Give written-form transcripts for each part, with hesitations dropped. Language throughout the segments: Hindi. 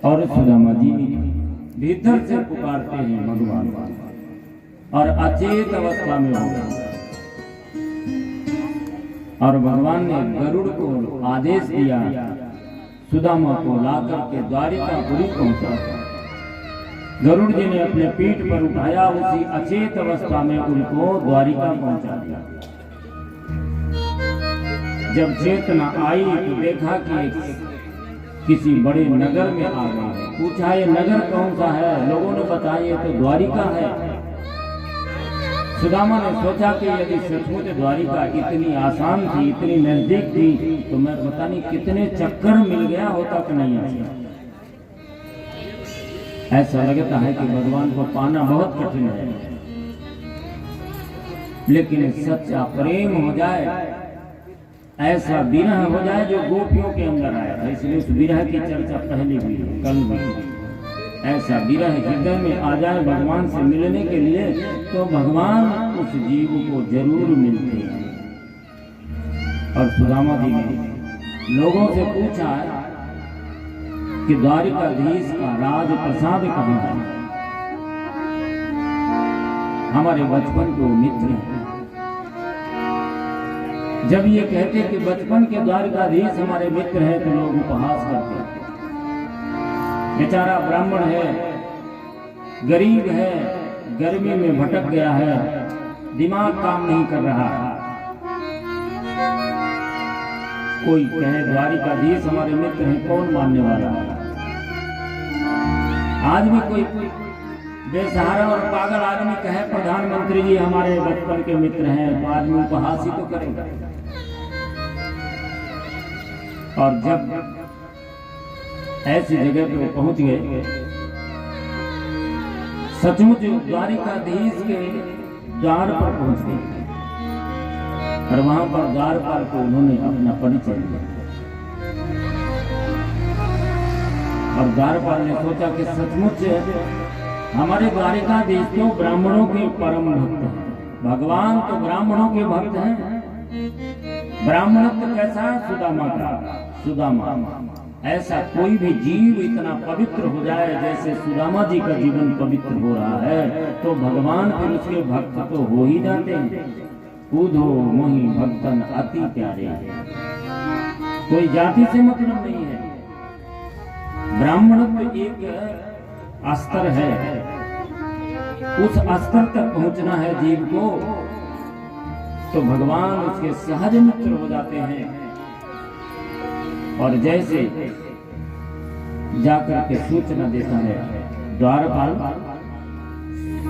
और सुदामा जी भीतर से पुकारते हैं भगवान और अचेत अवस्था में हो गए। और भगवान ने गरुड़ को आदेश दिया सुदामा को लाकर के द्वारिकापुरी पहुंचा। गरुड़ जी ने अपने पीठ पर उठाया, उसी अचेत अवस्था में उनको द्वारिका पहुंचा दिया। जब चेतना आई तो देखा कि किसी बड़े नगर में आ गए हैं। पूछा ये नगर कौन सा है? लोगों ने बताया ये तो द्वारिका है। सुदामा ने सोचा कि यदि सचमुच द्वारिका इतनी आसान थी, इतनी नजदीक थी, तो मैं पता नहीं कितने चक्कर मिल गया होता कि नहीं आता। ऐसा लगता है कि भगवान को पाना बहुत कठिन है, लेकिन सच्चा प्रेम हो जाए, ऐसा विरह हो जाए जो गोपियों के अंदर आया था। इसलिए उस विरह की चर्चा पहले हुई, कल भी। ऐसा विरह हृदय में आ जाए भगवान से मिलने के लिए, तो भगवान उस जीव को जरूर मिलते हैं। और सुदामा जी ने लोगों से पूछा कि द्वारिकाधीश का राज प्रसाद कहाँ है? हमारे बचपन के मित्र हैं। जब ये कहते कि बचपन के द्वारिकाधीश हमारे मित्र हैं, तो लोग उपहास करते हैं। बेचारा ब्राह्मण है, गरीब है, गर्मी में भटक गया है, दिमाग काम नहीं कर रहा है। कोई कहे द्वारिकाधीश हमारे मित्र हैं, कौन मानने वाला है? आज भी कोई बेसहारा और पागल आदमी कहे प्रधानमंत्री जी हमारे बचपन के मित्र हैं, तो आदमी उपहास ही तो करेगा। और जब ऐसी जगह पे वो पहुंच गए, सचमुच द्वारिकाधीश के द्वार पर पहुंच गए, और वहां पर द्वारपाल को उन्होंने अपना परिचय दिया। और द्वारपाल ने सोचा कि सचमुच हमारे द्वारिकाधीश तो ब्राह्मणों के परम भक्त हैं, भगवान तो ब्राह्मणों के भक्त हैं। ब्राह्मणत्व कैसा? सुदामा का। सुदामा ऐसा कोई भी जीव इतना पवित्र हो जाए जैसे सुदामा जी का जीवन पवित्र हो रहा है, तो भगवान फिर उसके भक्त तो हो ही जाते हैं। कूदो मोहि भक्तन अति प्यारे। कोई जाति से मतलब नहीं है। ब्राह्मणत्व एक अस्तर है, उस अस्तर तक पहुंचना है जीव को, तो भगवान उसके सहज मित्र हो जाते हैं। और जैसे जाकर के सूचना देता है द्वारपाल,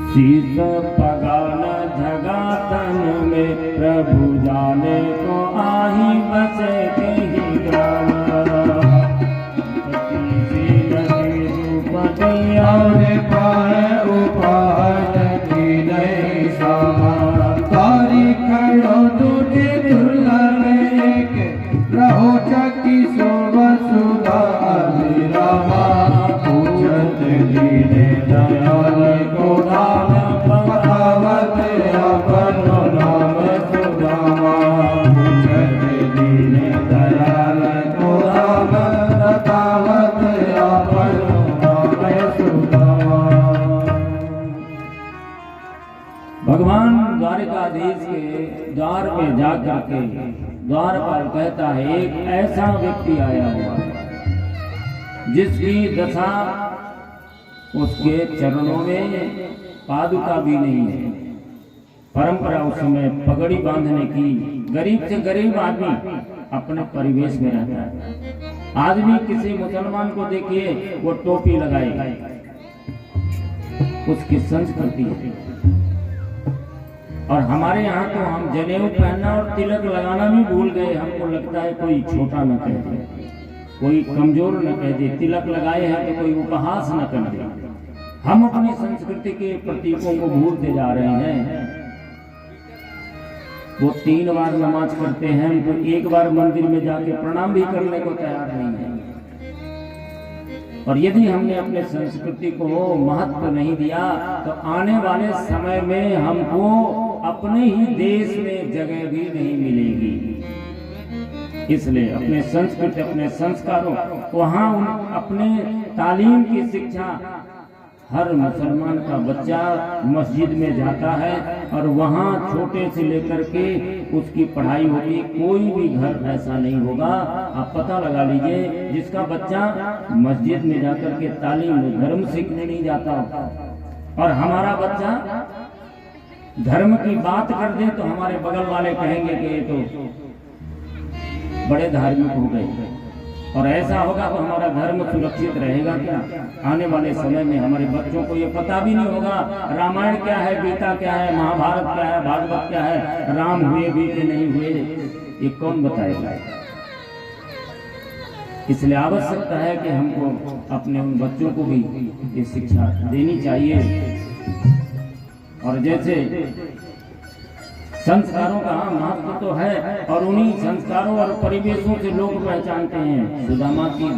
शीत पगान जगातन में प्रभु जाने को आही बसे ही ग्राम। और पाए उपाय की नहीं सामा, तारी खड़ो दूटे दुर्लभ एक रहो चकी सुधा रामा। पूछत दीने दयाल को नाम, बतावत अपन नाम सुदामा। पूछत दीने दयाल को नाम, बतावत अपन भगवान द्वारिकाधीश के द्वार पे जाकर के द्वारपाल कहता है एक ऐसा व्यक्ति आया हुआ जिसकी दशा उसके चरणों में पादुका भी नहीं है। परंपरा उस समय पगड़ी बांधने की, गरीब से गरीब आदमी अपने परिवेश में रहता है। आदमी किसी मुसलमान को देखिए वो टोपी लगाए, उसकी संस्कृति है। और हमारे यहाँ तो हम जनेऊ पहनना और तिलक लगाना भी भूल गए। हमको लगता है कोई छोटा न कह दे, कोई कमजोर न कह दे, तिलक लगाए हैं तो कोई उपहास न कर दे। हम अपनी संस्कृति के प्रतीकों को भूलते जा रहे हैं। वो 3 बार नमाज करते हैं, तो एक बार मंदिर में जाके प्रणाम भी करने को तैयार नहीं है। और यदि हमने अपने संस्कृति को महत्व नहीं दिया, तो आने वाले समय में हमको अपने ही देश में जगह भी नहीं मिलेगी। इसलिए अपने संस्कृति, अपने संस्कारों, वहाँ अपने तालीम की शिक्षा हर मुसलमान का बच्चा मस्जिद में जाता है और वहाँ छोटे से लेकर के उसकी पढ़ाई होगी। कोई भी घर ऐसा नहीं होगा, आप पता लगा लीजिए, जिसका बच्चा मस्जिद में जाकर के तालीम धर्म सीखने नहीं जाता हो। और हमारा बच्चा धर्म की बात कर दे तो हमारे बगल वाले कहेंगे कि ये तो बड़े धार्मिक हो गए। और ऐसा होगा तो हमारा धर्म सुरक्षित रहेगा क्या? आने वाले समय में हमारे बच्चों को ये पता भी नहीं होगा रामायण क्या है, गीता क्या है, महाभारत क्या है, भागवत क्या है, राम हुए भी कि नहीं हुए, ये कौन बताएगा? इसलिए आवश्यकता है कि हमको अपने उन बच्चों को भी ये शिक्षा देनी चाहिए। और जैसे संस्कारों का महत्व तो है, और उन्हीं संस्कारों और परिवेशों से लोग पहचानते हैं। सुदामा की